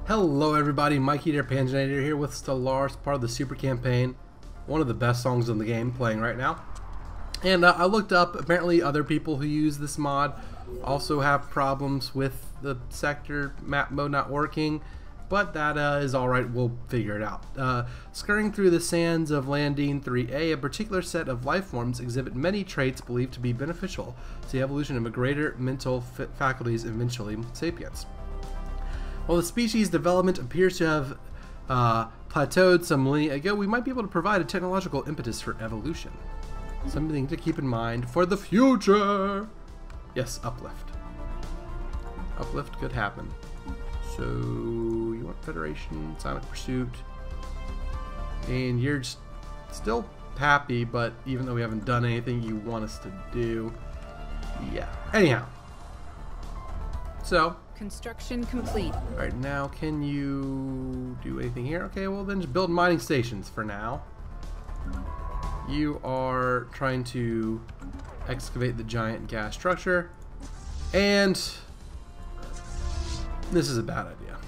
Hello everybody, Mikey there, Panzernator here with Stellaris, part of the Super Campaign. One of the best songs in the game playing right now. And I looked up, apparently other people who use this mod also have problems with the sector map mode not working, but that is alright, we'll figure it out. Scurrying through the sands of Landine 3A, a particular set of life forms exhibit many traits believed to be beneficial to the evolution of a greater mental faculties, eventually sapience. While the species development appears to have plateaued some millennia ago, we might be able to provide a technological impetus for evolution. Something to keep in mind for the future. Yes, uplift. Uplift could happen. So, you want Federation, Sonic Pursuit, and you're just still happy, but even though we haven't done anything you want us to do, yeah. Anyhow. So, construction complete. Alright, now can you do anything here? Okay, well then just build mining stations for now. You are trying to excavate the giant gas structure, and this is a bad idea.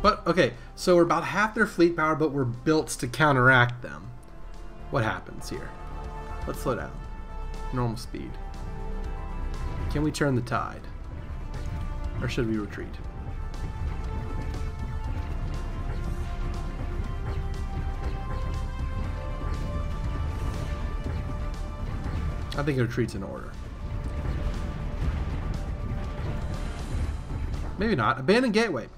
But, okay, so we're about half their fleet power, but we're built to counteract them. What happens here? Let's slow down. Normal speed. Can we turn the tide? Or should we retreat? I think a retreat's in order. Maybe not. Abandoned gateway.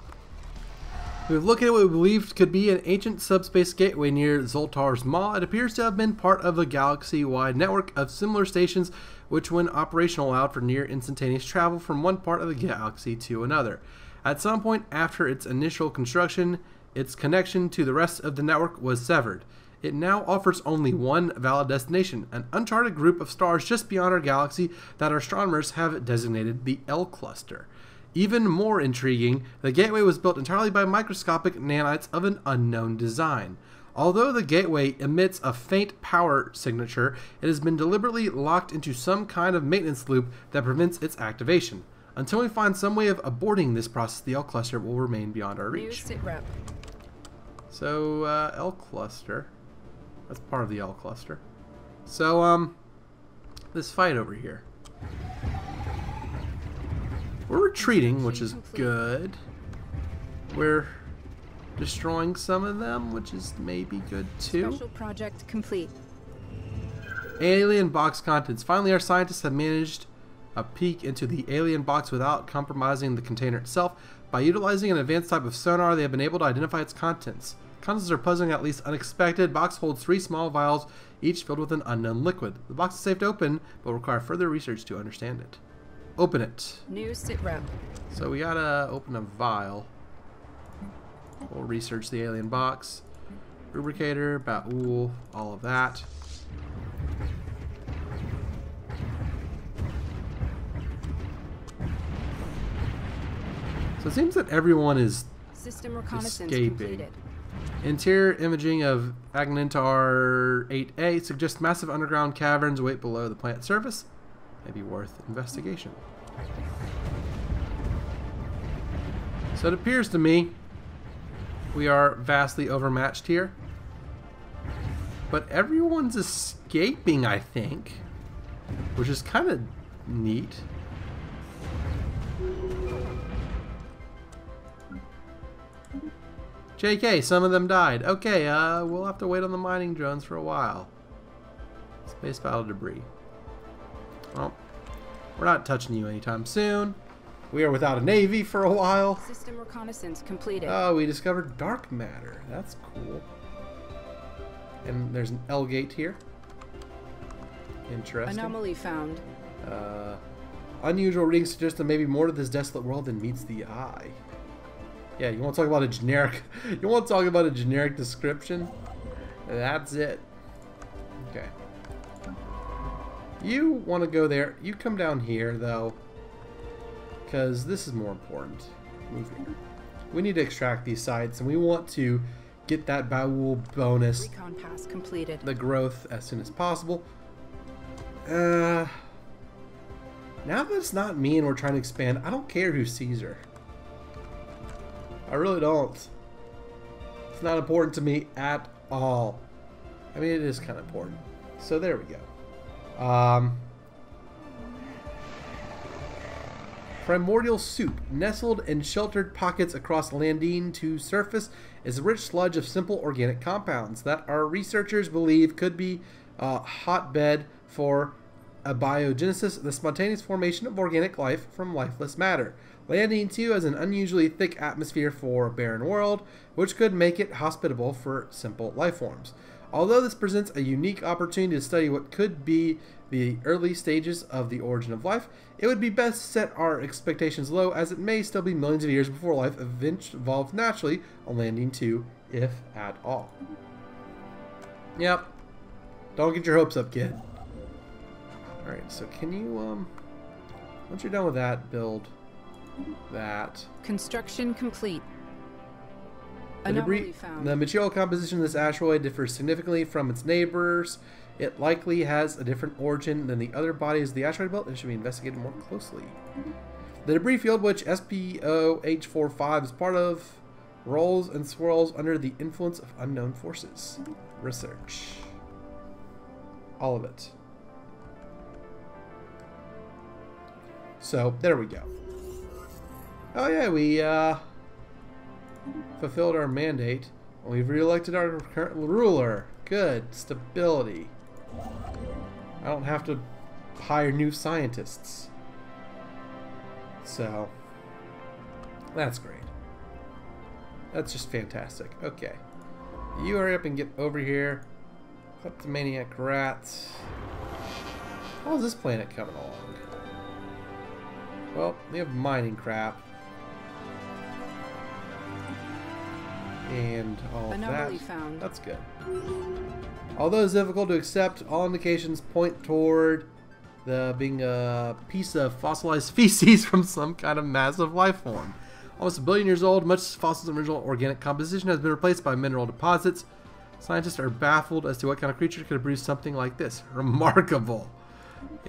We've looked at what we believed could be an ancient subspace gateway near Zoltar's Maw. It appears to have been part of a galaxy-wide network of similar stations which, when operational, allowed for near instantaneous travel from one part of the galaxy to another. At some point after its initial construction, its connection to the rest of the network was severed. It now offers only one valid destination, an uncharted group of stars just beyond our galaxy that our astronomers have designated the L Cluster. Even more intriguing, the gateway was built entirely by microscopic nanites of an unknown design. Although the gateway emits a faint power signature, it has been deliberately locked into some kind of maintenance loop that prevents its activation. Until we find some way of aborting this process, the L Cluster will remain beyond our reach. So, L Cluster. That's part of the L Cluster. So, this fight over here. We're retreating, which is good. We're destroying some of them, which is maybe good too. Special project complete. Alien box contents. Finally, our scientists have managed a peek into the alien box without compromising the container itself. By utilizing an advanced type of sonar, they have been able to identify its contents. Contents are puzzling, at least unexpected. Box holds 3 small vials, each filled with an unknown liquid. The box is safe to open, but will require further research to understand it. Open it. New sit rep. So we gotta open a vial. We'll research the alien box. Rubricator, Baul, all of that. So it seems that everyone is System reconnaissance escaping. completed. Interior imaging of Agnintar 8A suggests massive underground caverns await below the plant surface. May be worth investigation. So it appears to me we are vastly overmatched here. But everyone's escaping, I think. Which is kind of neat. JK, some of them died. Okay, we'll have to wait on the mining drones for a while. Space battle debris. Well, we're not touching you anytime soon. We are without a navy for a while. System reconnaissance completed. Oh, we discovered dark matter. That's cool. And there's an L gate here. Interesting. Anomaly found. Unusual readings suggest there may be more to this desolate world than meets the eye. Yeah, you want to talk about a generic? You want to talk about a generic description? That's it. Okay. You want to go there. You come down here, though, because this is more important. Move here. We need to extract these sites, and we want to get that Baul bonus, Recon pass completed. the growth, as soon as possible. Now that it's not me and we're trying to expand, I don't care who sees her. I really don't. It's not important to me at all. I mean, it is kind of important. So there we go. Primordial soup, nestled in sheltered pockets across Landine to surface, is a rich sludge of simple organic compounds that our researchers believe could be a hotbed for abiogenesis, the spontaneous formation of organic life from lifeless matter. Landine 2 has an unusually thick atmosphere for a barren world, which could make it hospitable for simple life forms. Although this presents a unique opportunity to study what could be the early stages of the origin of life, it would be best to set our expectations low, as it may still be millions of years before life evolved naturally on Landine 2, if at all. Yep. Don't get your hopes up, kid. Alright, so can you, once you're done with that, build that. Construction complete. The material composition of this asteroid differs significantly from its neighbors. It likely has a different origin than the other bodies of the asteroid belt and should be investigated more closely. The debris field, which CK2-EU4-Vicky2-HoI4-Stellaris is part of, rolls and swirls under the influence of unknown forces. Research. All of it. So, there we go. Oh yeah, we fulfilled our mandate. We've re-elected our current ruler. Good. Stability. I don't have to hire new scientists. So, that's great. That's just fantastic. Okay. You hurry up and get over here. Kleptomaniac rats. How's this planet coming along? Well, we have mining crap. And all of that. Found. That's good. Although it's difficult to accept, all indications point toward the being a piece of fossilized feces from some kind of massive life form. Almost a billion years old, much fossils and original organic composition has been replaced by mineral deposits. Scientists are baffled as to what kind of creature could have produced something like this. Remarkable.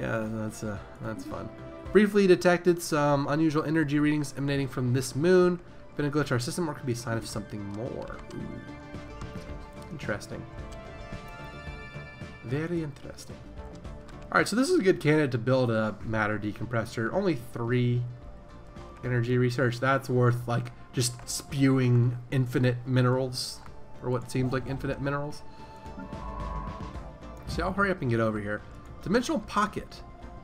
Yeah, that's fun. Briefly detected some unusual energy readings emanating from this moon. Been a glitch in our system, or could be a sign of something more. Ooh. Interesting. Very interesting. Alright, so this is a good candidate to build a matter decompressor. Only 3 energy research. That's worth, like, just spewing infinite minerals. Or what seems like infinite minerals. So I'll hurry up and get over here. Dimensional Pocket.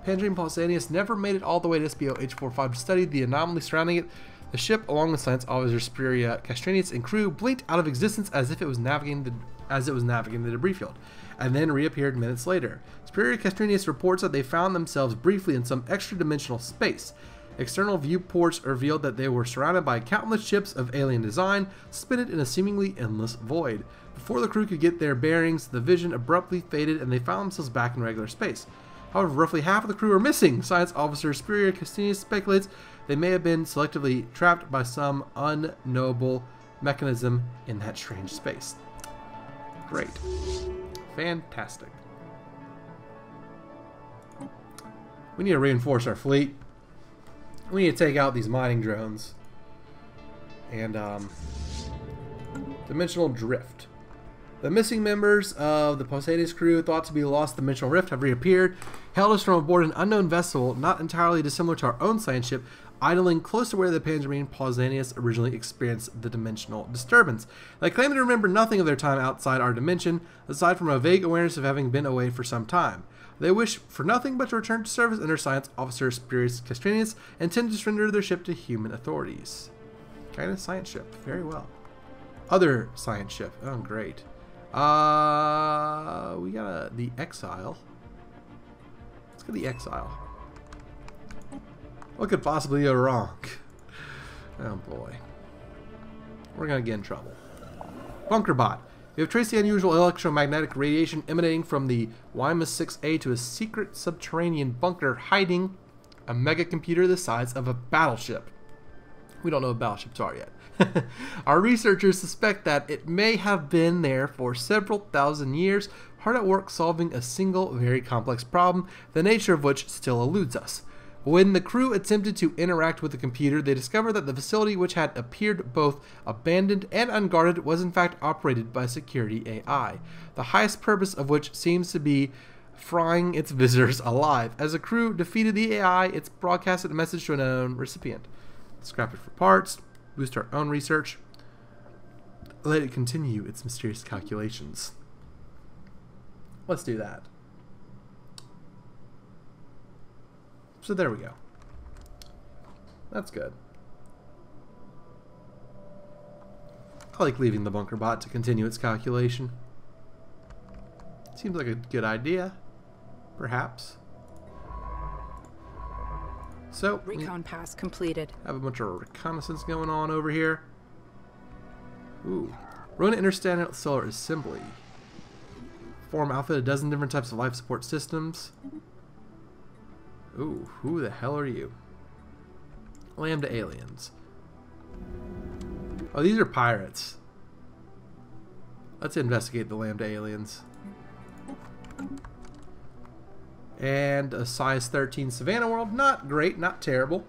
Panzer Nation never made it all the way to CK2-EU4-Vicky2-HoI4-Stellaris to study the anomaly surrounding it. The ship, along with science officer Superior Castranius and crew, blinked out of existence as if it was navigating the debris field, and then reappeared minutes later. Superior Castranius reports that they found themselves briefly in some extra-dimensional space. External viewports revealed that they were surrounded by countless ships of alien design, suspended in a seemingly endless void. Before the crew could get their bearings, the vision abruptly faded and they found themselves back in regular space. However, roughly half of the crew are missing. Science officer Superior Castranius speculates they may have been selectively trapped by some unknowable mechanism in that strange space. Great. Fantastic. We need to reinforce our fleet. We need to take out these mining drones. And, dimensional drift. The missing members of the Poseidon's crew, thought to be lost in the dimensional rift, have reappeared, held us from aboard an unknown vessel, not entirely dissimilar to our own science ship, idling close to where the Panzer Nation originally experienced the dimensional disturbance. They claim to remember nothing of their time outside our dimension, aside from a vague awareness of having been away for some time. They wish for nothing but to return to service under Science Officer Superior Castranius and intend to surrender their ship to human authorities. Kind of science ship. Very well. Other science ship. Oh, great. We got the Exile. Let's get the Exile. What could possibly go wrong? Oh boy. We're gonna get in trouble. Bunker bot. We have traced the unusual electromagnetic radiation emanating from the Y-6A to a secret subterranean bunker hiding a mega computer the size of a battleship. We don't know what battleships are yet. Our researchers suspect that it may have been there for several thousand years, hard at work solving a single very complex problem, the nature of which still eludes us. When the crew attempted to interact with the computer, they discovered that the facility, which had appeared both abandoned and unguarded, was in fact operated by security AI, the highest purpose of which seems to be frying its visitors alive. As the crew defeated the AI, it broadcasted a message to an unknown recipient. Scrap it for parts, boost our own research, let it continue its mysterious calculations. Let's do that. So there we go. That's good. I like leaving the bunker bot to continue its calculation. Seems like a good idea. Perhaps. So, recon pass completed. Have a bunch of reconnaissance going on over here. Ooh. Run interstellar assembly. Form outfit a dozen different types of life support systems. Ooh, who the hell are you? Lambda aliens. Oh, these are pirates. Let's investigate the Lambda aliens. And a size 13 Savannah world. Not great, not terrible.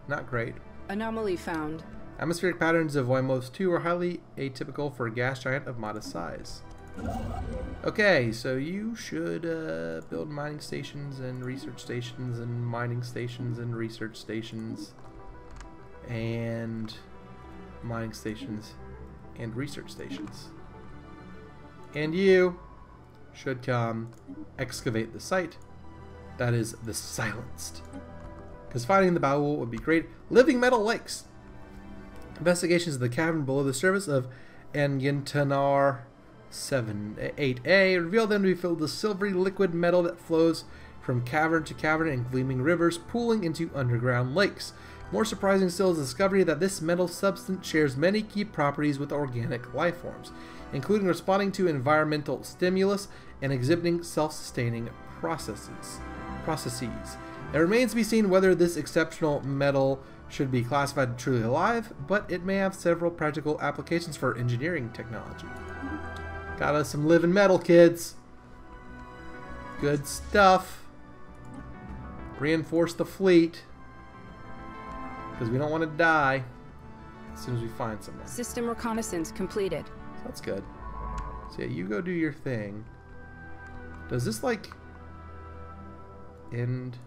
Not great. Anomaly found. Atmospheric patterns of Wymos 2 are highly atypical for a gas giant of modest size. Okay, so you should build mining stations and research stations and mining stations and research stations and mining stations and research stations. And you should come excavate the site that is the silenced. Because finding the Baul would be great. Living metal lakes. Investigations of the cavern below the surface of Engintanar 8A reveal them to be filled with silvery liquid metal that flows from cavern to cavern in gleaming rivers, pooling into underground lakes. More surprising still is the discovery that this metal substance shares many key properties with organic life forms, including responding to environmental stimulus and exhibiting self-sustaining processes. It remains to be seen whether this exceptional metal should be classified truly alive, but it may have several practical applications for engineering technology. Got us some living metal, kids. Good stuff. Reinforce the fleet, because we don't want to die as soon as we find someone. System reconnaissance completed. So that's good. So yeah, you go do your thing. Does this like end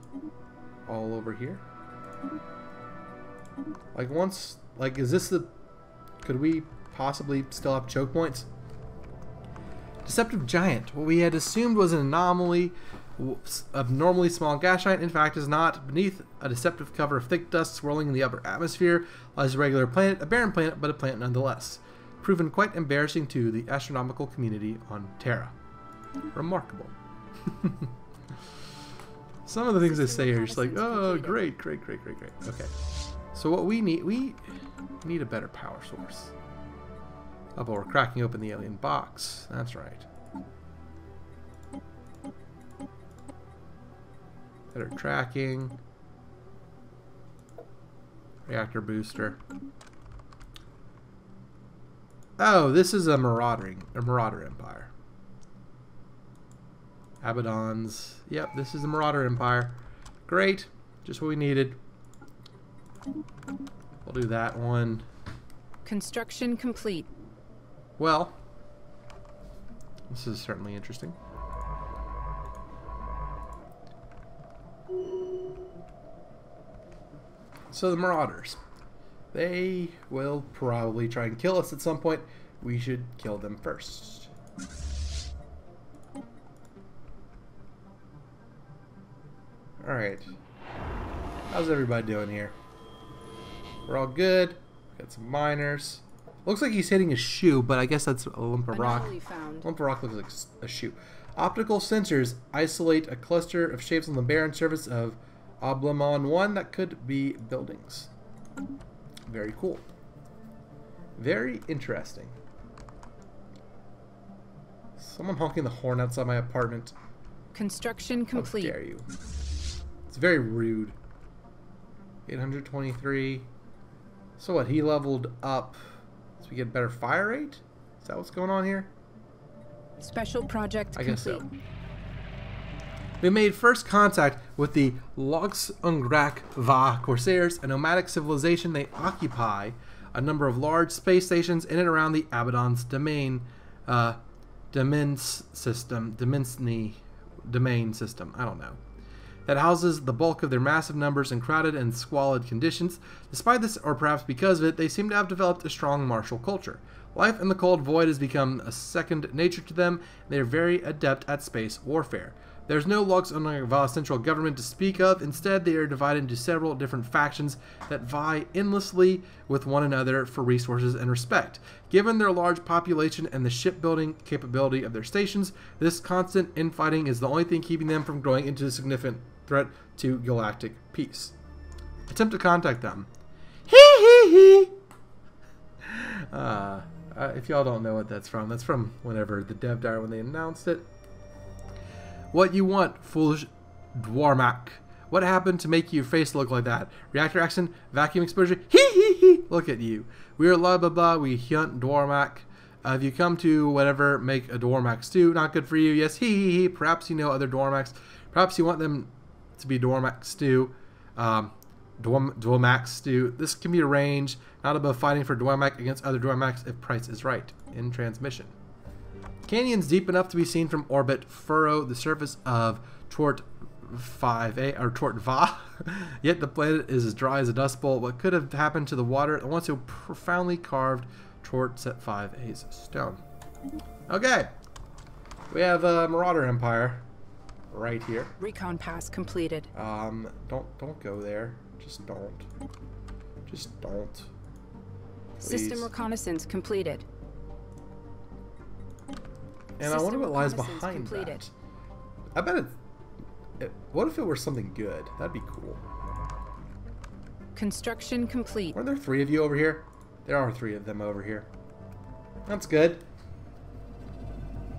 all over here? Like once, like is this the, could we possibly still have choke points? Deceptive giant. What we had assumed was an anomaly of normally small gas giant, in fact, is not. Beneath a deceptive cover of thick dust swirling in the upper atmosphere lies a regular planet, a barren planet, but a planet nonetheless. Proven quite embarrassing to the astronomical community on Terra. Remarkable. Some of the things they say are just like, oh, great. Okay. So what we need a better power source. Oh, but we're cracking open the alien box. That's right. Better tracking. Reactor booster. Oh, this is a marauder empire. Abaddons. Yep, this is the Marauder Empire. Great. Just what we needed. We'll do that one. Construction complete. Well, this is certainly interesting. So the Marauders. They will probably try and kill us at some point. We should kill them first. Alright. How's everybody doing here? We're all good. Got some miners. Looks like he's hitting a shoe, but I guess that's a lump of rock. Lump of rock looks like a shoe. Optical sensors isolate a cluster of shapes on the barren surface of Oblamon 1 that could be buildings. Very cool. Very interesting. Someone honking the horn outside my apartment. Construction complete. How dare you? It's very rude. 823. So what, he leveled up so we get better fire rate? Is that what's going on here? Special project I complete. guess so. We made first contact with the Loxungrak-Va Corsairs, a nomadic civilization. They occupy a number of large space stations in and around the Abaddon's domain system, I don't know, that houses the bulk of their massive numbers in crowded and squalid conditions. Despite this, or perhaps because of it, they seem to have developed a strong martial culture. Life in the cold void has become a second nature to them, and they are very adept at space warfare. There's no Loxungrak-Va central government to speak of. Instead, they are divided into several different factions that vie endlessly with one another for resources and respect. Given their large population and the shipbuilding capability of their stations, this constant infighting is the only thing keeping them from growing into a significant threat to galactic peace. Attempt to contact them. If y'all don't know what that's from whenever the dev died when they announced it. What you want, foolish Dwarmak? What happened to make your face look like that? Reactor action, vacuum exposure, hee. Look at you. We are blah blah blah, we hunt Dwarmak. If you come to whatever, make a Dwarmak stew. Not good for you, yes, hee. Perhaps you know other Dwarmaks. Perhaps you want them to be Dwarmak stew. Dwarmak stew. This can be arranged, not above fighting for Dwarmak against other Dwarmaks if price is right. In transmission. Canyons deep enough to be seen from orbit furrow the surface of Tort 5A or Tort Va. Yet the planet is as dry as a dust bowl. What could have happened to the water that once so profoundly carved Tort Set 5A's stone? Okay, we have Marauder Empire right here. Recon pass completed. Don't go there. Just don't. Just don't. Please. System reconnaissance completed. And I wonder what lies behind that. I bet what if it were something good? That'd be cool. Construction complete. Are there 3 of you over here? There are 3 of them over here. That's good.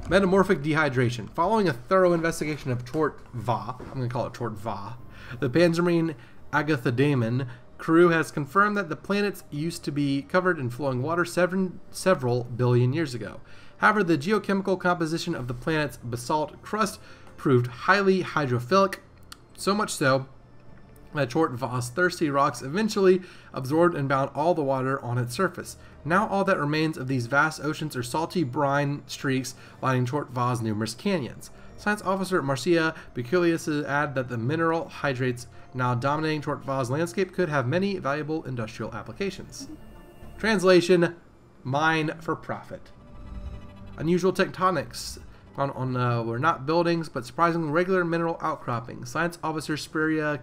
Metamorphic dehydration. Following a thorough investigation of Tort Va, I'm going to call it Tort Va, the Panzermarine Agathodamon crew has confirmed that the planets used to be covered in flowing water several billion years ago. However, the geochemical composition of the planet's basalt crust proved highly hydrophilic, so much so that Tort Va's thirsty rocks eventually absorbed and bound all the water on its surface. Now all that remains of these vast oceans are salty brine streaks lining Tort Va's numerous canyons. Science officer Marcia Beculius added that the mineral hydrates now dominating Tort Va's landscape could have many valuable industrial applications. Translation: mine for profit. Unusual tectonics were not buildings, but surprisingly regular mineral outcroppings. Science officer Spiria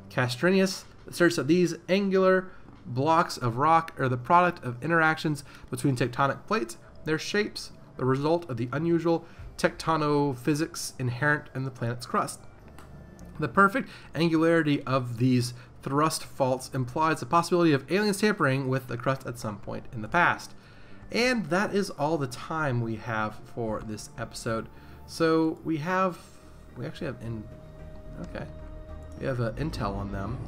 Castrinius asserts that these angular blocks of rock are the product of interactions between tectonic plates, their shapes, the result of the unusual tectonophysics inherent in the planet's crust. The perfect angularity of these thrust faults implies the possibility of aliens tampering with the crust at some point in the past. And that is all the time we have for this episode. So we actually have we have intel on them.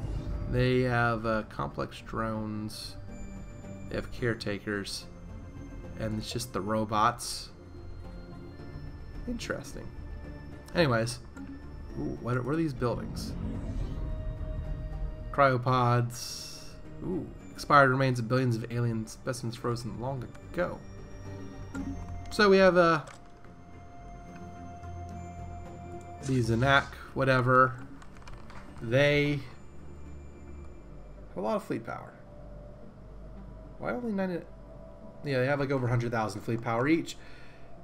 They have complex drones. They have caretakers, and it's just the robots. Interesting. Anyways, ooh, what are these buildings? Cryopods. Ooh. Expired remains of billions of alien specimens frozen long ago. So we have these Anak, whatever. They have a lot of fleet power. Why only 90? Yeah, they have like over 100,000 fleet power each.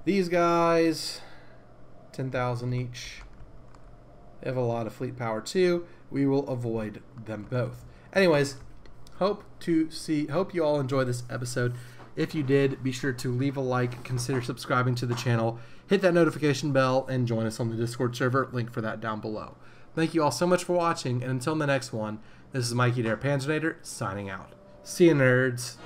These guys, 10,000 each. They have a lot of fleet power too. We will avoid them both. Anyways. Hope you all enjoyed this episode. If you did, be sure to leave a like, consider subscribing to the channel, hit that notification bell, and join us on the Discord server. Link for that down below. Thank you all so much for watching, and until the next one, this is Mikey Panzernator signing out. See you, nerds.